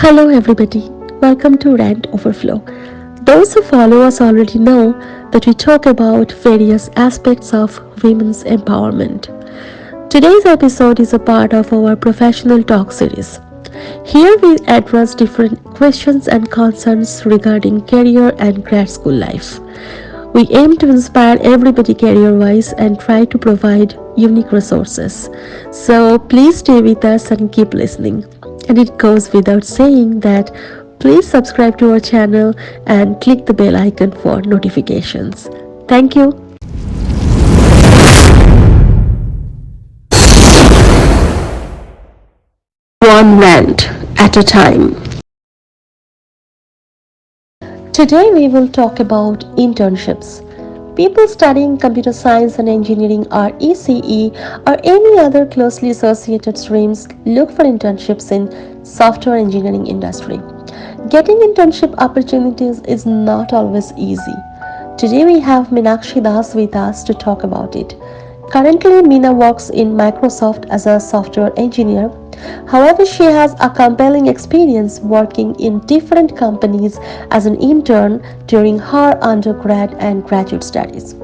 Hello, everybody. Welcome to Rant Overflow. Those who follow us already know that we talk about various aspects of women's empowerment. Today's episode is a part of our professional talk series. Here we address different questions and concerns regarding career and grad school life. We aim to inspire everybody career wise and try to provide unique resources. So please stay with us and keep listening. And it goes without saying that please subscribe to our channel and click the bell icon for notifications. Thank you. One rant at a time. Today we will talk about internships. People studying computer science and engineering or ECE or any other closely associated streams look for internships in software engineering industry. Getting internship opportunities is not always easy. Today we have Meenakshi with us to talk about it. Currently, Meena works in Microsoft as a software engineer. However, she has a compelling experience working in different companies as an intern during her undergrad and graduate studies.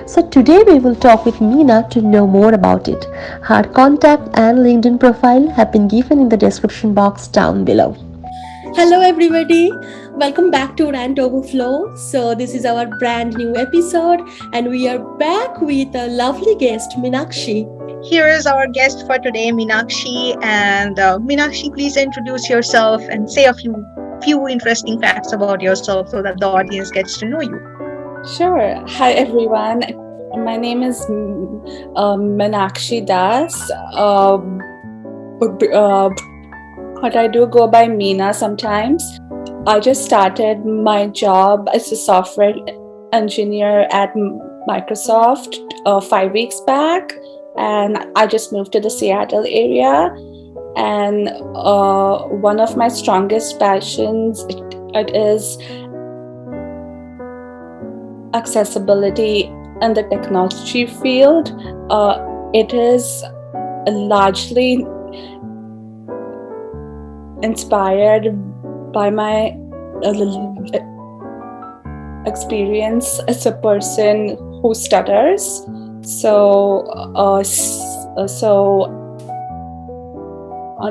So today we will talk with Meena to know more about it. Her contact and LinkedIn profile have been given in the description box down below. Hello, everybody. Welcome back to Rant Overflow. So, this is our brand new episode, and we are back with a lovely guest, Meenakshi. Here is our guest for today, Meenakshi. And Meenakshi, please introduce yourself and say a few interesting facts about yourself so that the audience gets to know you. Sure. Hi, everyone. My name is Meenakshi Das. But I do go by Meena sometimes. I just started my job as a software engineer at Microsoft 5 weeks back, and I just moved to the Seattle area. And one of my strongest passions it is accessibility in the technology field. It is largely inspired by my experience as a person who stutters. And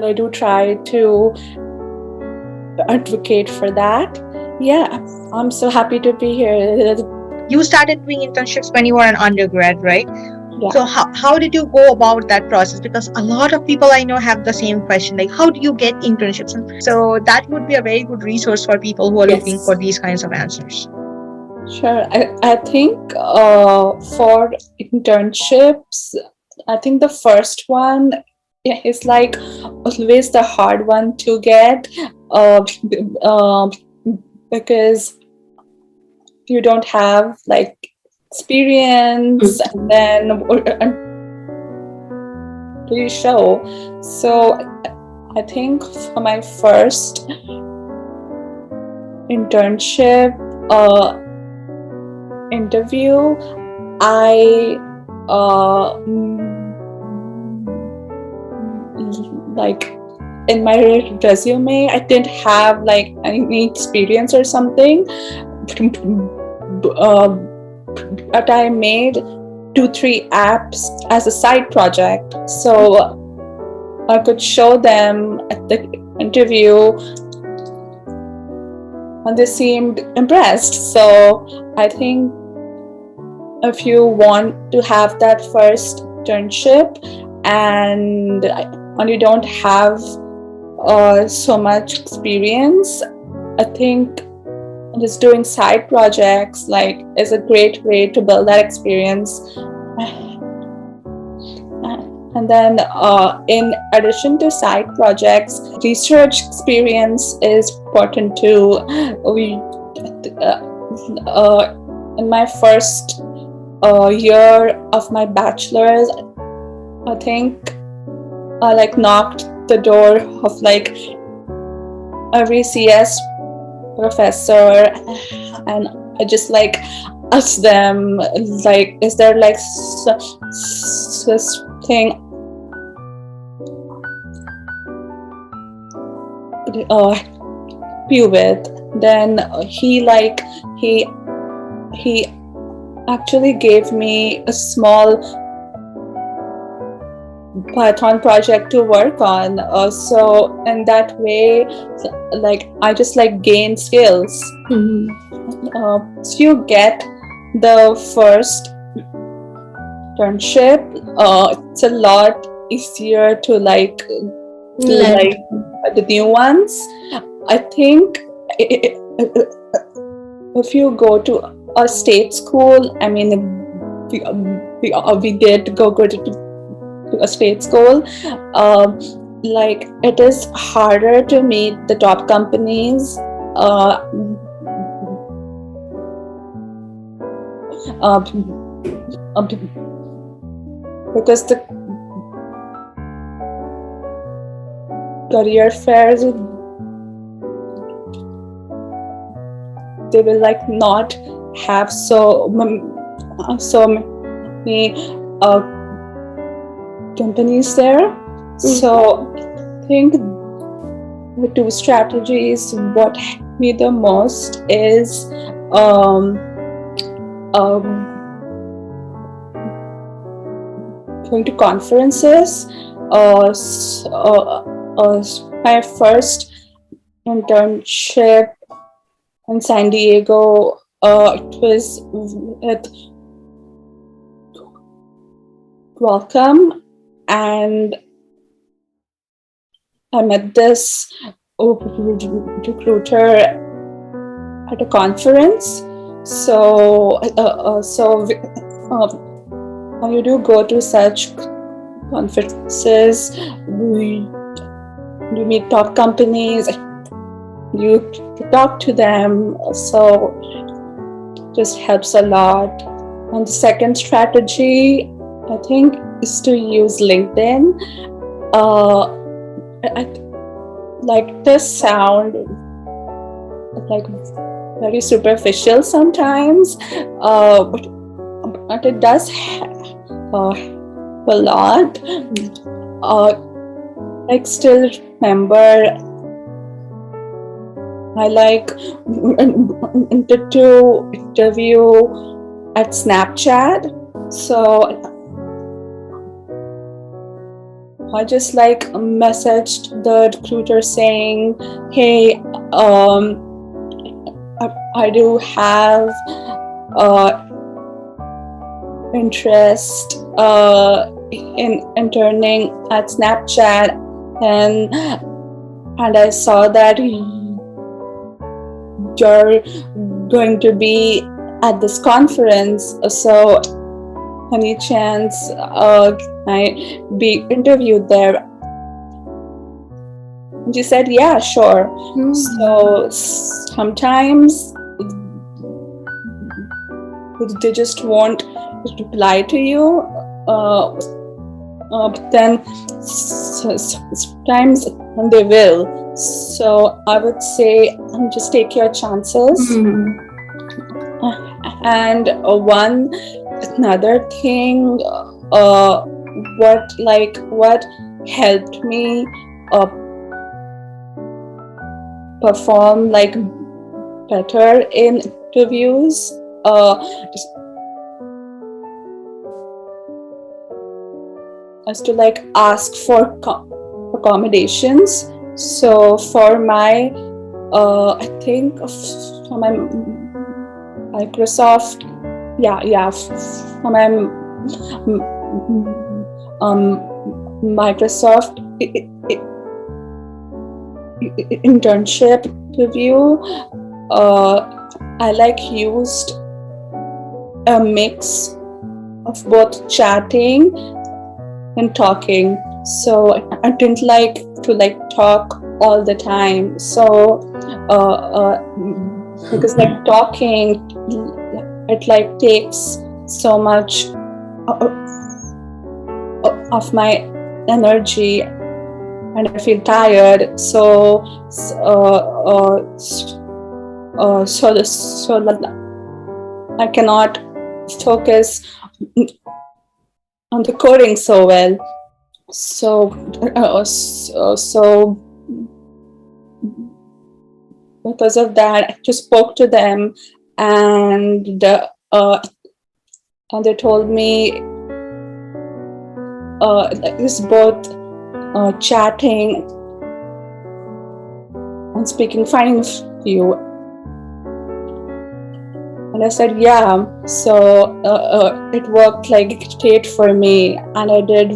I do try to advocate for that. Yeah, I'm so happy to be here. You started doing internships when you were an undergrad, right? Yeah. So how did you go about that process? Because a lot of people I know have the same question, like how do you get internships? So that would be a very good resource for people who are looking for these kinds of answers. Sure. I think for internships, I think the first one is like always the hard one to get because you don't have like experience and then to show. So I think for my first internship interview, I like in my resume I didn't have like any experience or something, but I made 2-3 apps as a side project, so I could show them at the interview and they seemed impressed. So I think if you want to have that first internship and you don't have so much experience, I think just doing side projects like is a great way to build that experience. And then in addition to side projects, research experience is important too. In my first year of my bachelor's, I think I like knocked the door of like every CS professor, and I just like asked them like, is there like such thing be with. Then he actually gave me a small Python project to work on. So in that way, like I just like gain skills. So you get the first internship. It's a lot easier to like the new ones. I think if you go to a state school, I mean, we did go to a state school. Like it is harder to meet the top companies. Because the career fairs, they will like not have so many companies there. So I think the two strategies, what helped me the most is going to conferences. My first internship in San Diego, it was at Welcome, and I met this recruiter at a conference. So when you do go to such conferences, you meet top companies, you talk to them, so it just helps a lot. And the second strategy, I think, is to use LinkedIn. Like this sound like very superficial sometimes, but it does help a lot. I still remember I like to interview at Snapchat. So I just like messaged the recruiter saying, hey, I do have interest in interning at Snapchat, and I saw that you're going to be at this conference, so any chance can I be interviewed there? And she said, yeah, sure. So sometimes they just won't reply to you, but then sometimes they will. So I would say just take your chances. And another thing, what helped me perform like better in interviews, is to like ask for accommodations. So for my I think for my Microsoft, for my Microsoft internship review, I like used a mix of both chatting and talking. So I didn't like to like talk all the time. So because like talking, it like takes so much of my energy, and I feel tired. So I cannot focus on the coding so well. So because of that, I just spoke to them, and and they told me it's both chatting and speaking fine for you. And I said, yeah. So it worked like great for me, and I did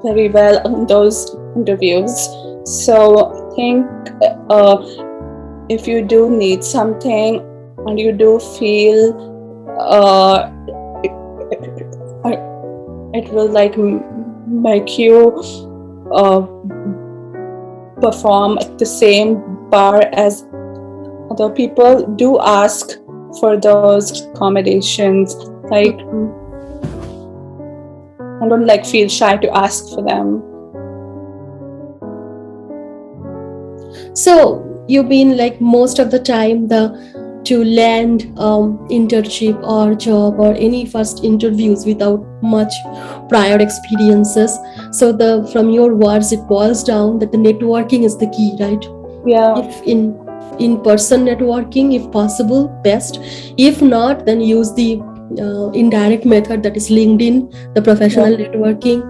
very well on those interviews. So I think if you do need something and you do feel it will like make you perform at the same bar as other people, do ask for those accommodations. Like, I don't like feel shy to ask for them. So you've been like most of the time to land internship or job or any first interviews without much prior experiences. So from your words it boils down that the networking is the key, right? Yeah. If in-person networking, if possible, best. If not, then use the indirect method, that is LinkedIn, the professional networking.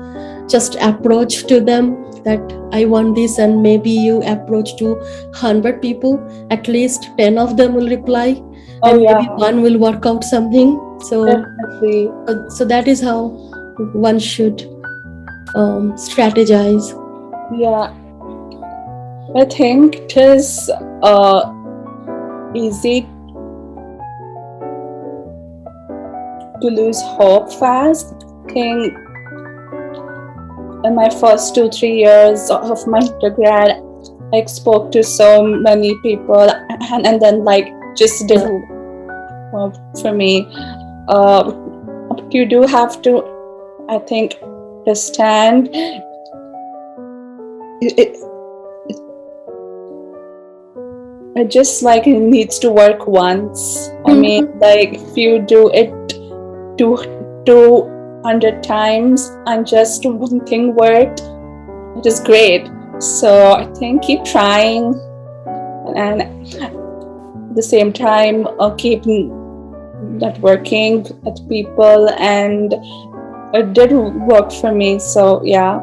Just approach to them that I want this, and maybe you approach to 100 people, at least 10 of them will reply, and maybe one will work out something. So definitely. So that is how one should strategize. Yeah, I think it is easy to lose hope fast. I think in my first 2-3 years of my undergrad, I spoke to so many people, and then like just didn't work for me. You do have to, I think, understand it just like it needs to work once. I mean, like if you do it 200 times and just one thing worked, it is great. So I think keep trying, and at the same time keep networking with people, and it did work for me. So yeah,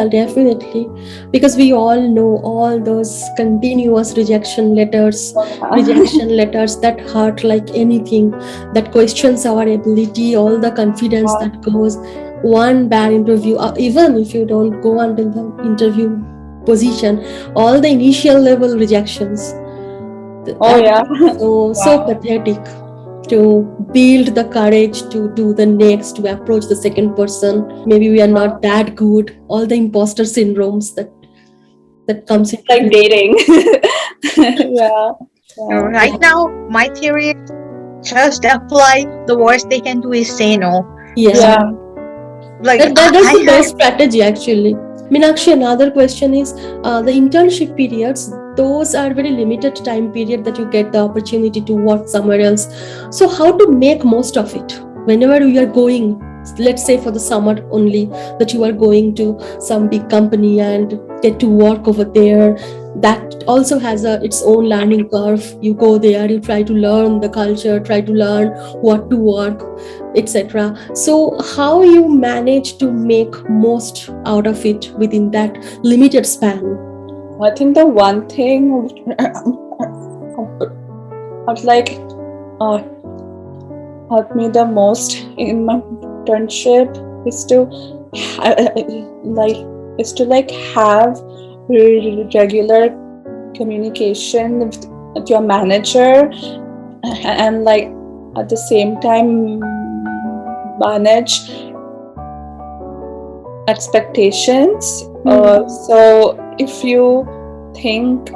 definitely, because we all know all those continuous rejection letters that hurt like anything, that questions our ability, all the confidence that goes. One bad interview, even if you don't go until the interview position, all the initial level rejections, so pathetic. To build the courage to do the next, to approach the second person, maybe we are not that good, all the imposter syndromes that comes in like dating. Right now my theory is just apply. The worst they can do is say no. Like that's the best strategy actually. Meenakshi, another question is the internship periods, those are very limited time period that you get the opportunity to work somewhere else. So how to make most of it whenever you are going, let's say for the summer only, that you are going to some big company and get to work over there. That also has its own learning curve. You go there, you try to learn the culture, try to learn what to work, etc. So how you manage to make most out of it within that limited span? I think the one thing I'd like helped me the most in my internship is to have regular communication with your manager, and like at the same time manage expectations. So if you think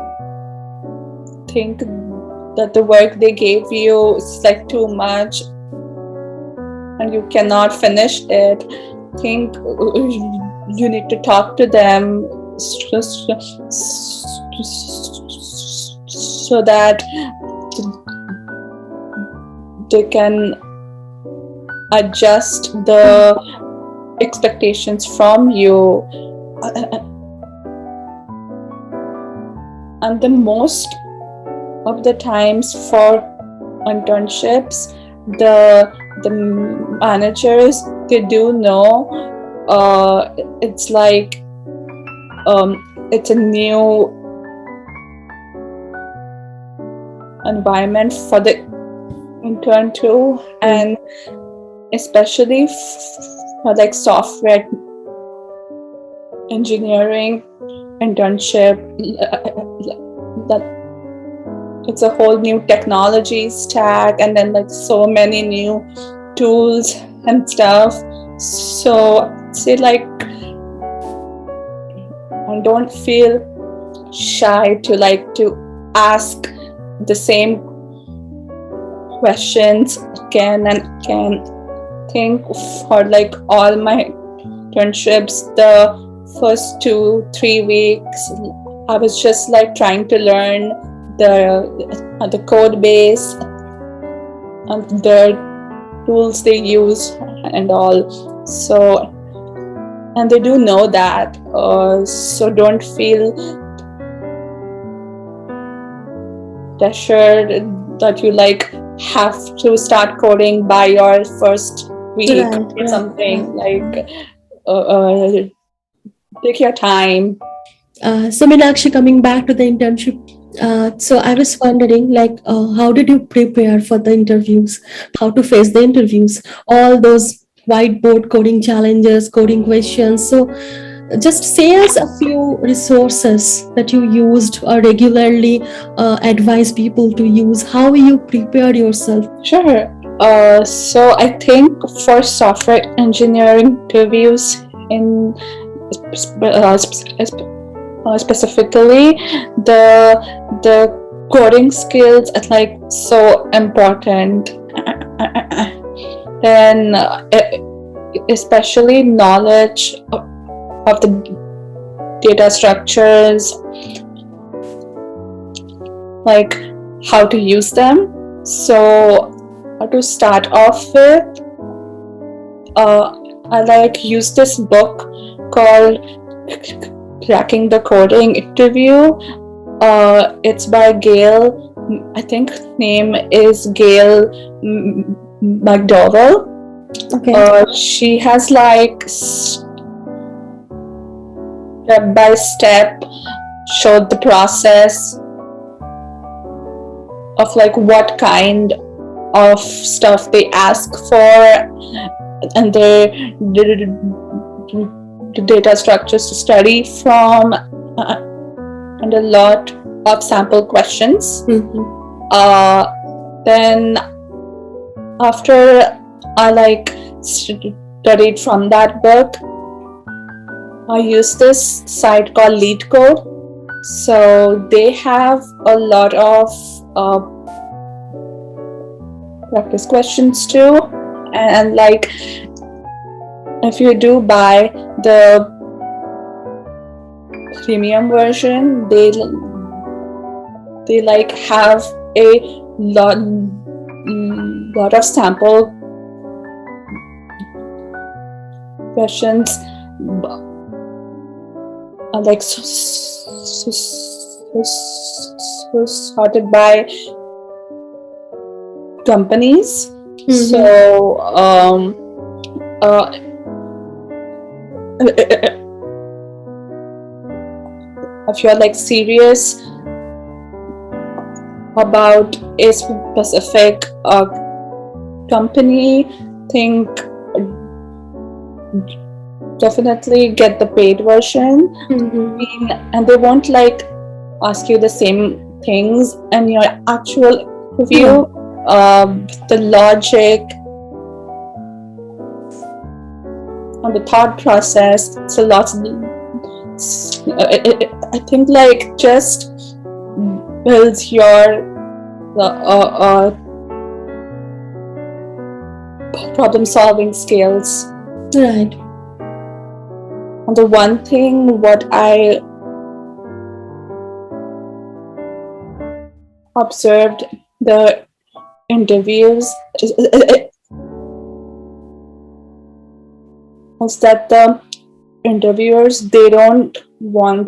that the work they gave you is like too much and you cannot finish it, I think you need to talk to them so that they can adjust the expectations from you. and the most of the times for internships, the managers, they do know it's like it's a new environment for the intern too, and especially for like software engineering internship, that it's a whole new technology stack, and then like so many new tools and stuff. So say like I don't feel shy to ask the same questions again and again. Think for like all my internships, the first 2-3 weeks, I was just like trying to learn the code base and the tools they use and all. So, and they do know that. So don't feel pressured that you like have to start coding by your first week or something. Like take your time. So Meenakshi, coming back to the internship, so I was wondering, like, how did you prepare for the interviews? How to face the interviews? All those whiteboard coding challenges, coding questions. So, just say us a few resources that you used or regularly advise people to use. How you prepared yourself? Sure. So I think for software engineering interviews in specifically the coding skills are like so important. Then especially knowledge of the data structures, like how to use them. So to start off with, I like use this book called Cracking the Coding Interview. It's by Gail. I think name is Gail McDowell. Okay. She has like step by step showed the process of like what kind of stuff they ask for and the data structures to study from, and a lot of sample questions. Then after I like studied from that book, I use this site called LeetCode. So they have a lot of practice questions too, and like if you do buy the premium version, they like have a lot of sample questions, like sorted by companies. So if you're like serious about a specific company, think definitely get the paid version. And they won't like ask you the same things in your actual review. The logic and the thought process, it's a lot. I think like just builds your problem solving skills. Right. And the one thing what I observed the interviews is that the interviewers, they don't want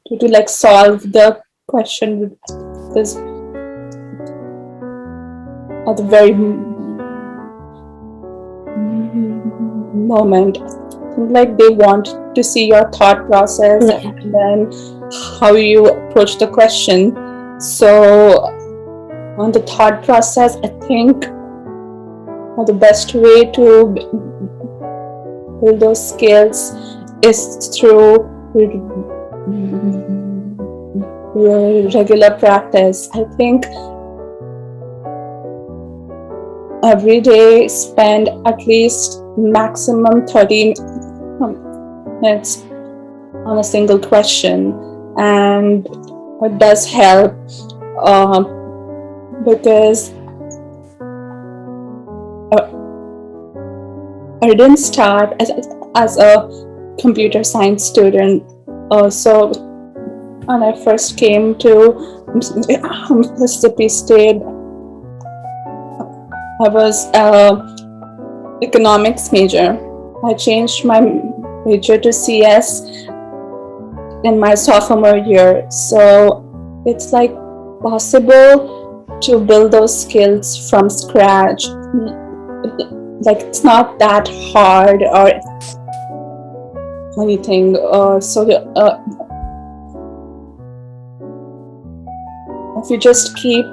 to like solve the question with this at the very moment. Like they want to see your thought process and then how you approach the question. So on the thought process, I think the best way to build those skills is through regular practice. I think every day spend at least maximum 30 minutes on a single question, and it does help because I didn't start as a computer science student. So when I first came to Mississippi State, I was an economics major. I changed my major to CS in my sophomore year. So it's like possible to build those skills from scratch. Like it's not that hard or anything. If you just keep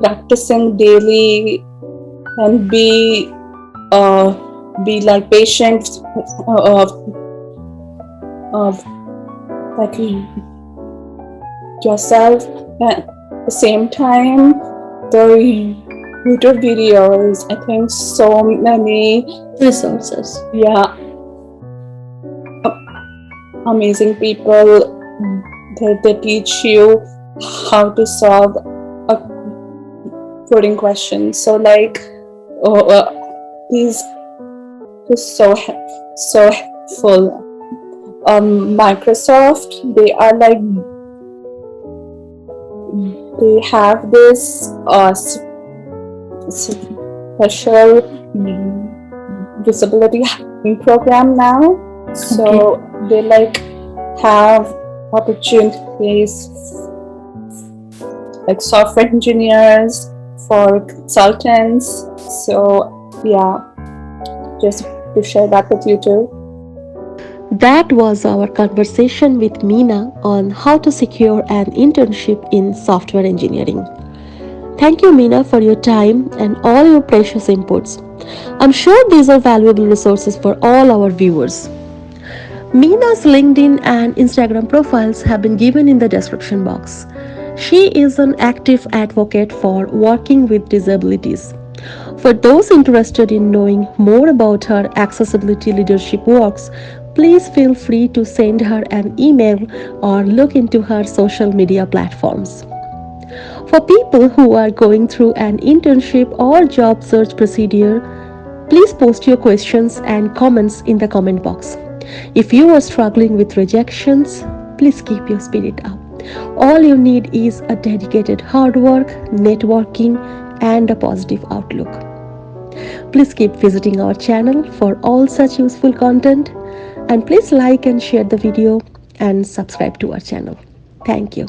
practicing daily and be like patient of like yourself, at the same time the YouTube videos, I think so many resources. Yeah, amazing people that they teach you how to solve a coding question. So like these is so helpful. Microsoft, they are like they have this special disability program now. So they like have opportunities like software engineers, for consultants. So yeah, just to share that with you too. That was our conversation with Meena on how to secure an internship in software engineering. Thank you, Meena, for your time and all your precious inputs. I'm sure these are valuable resources for all our viewers. Meena's LinkedIn and Instagram profiles have been given in the description box. She is an active advocate for working with disabilities. For those interested in knowing more about her accessibility leadership works, please feel free to send her an email or look into her social media platforms. For people who are going through an internship or job search procedure, please post your questions and comments in the comment box. If you are struggling with rejections, please keep your spirit up. All you need is a dedicated hard work, networking, and a positive outlook. Please keep visiting our channel for all such useful content, and please like and share the video and subscribe to our channel. Thank you.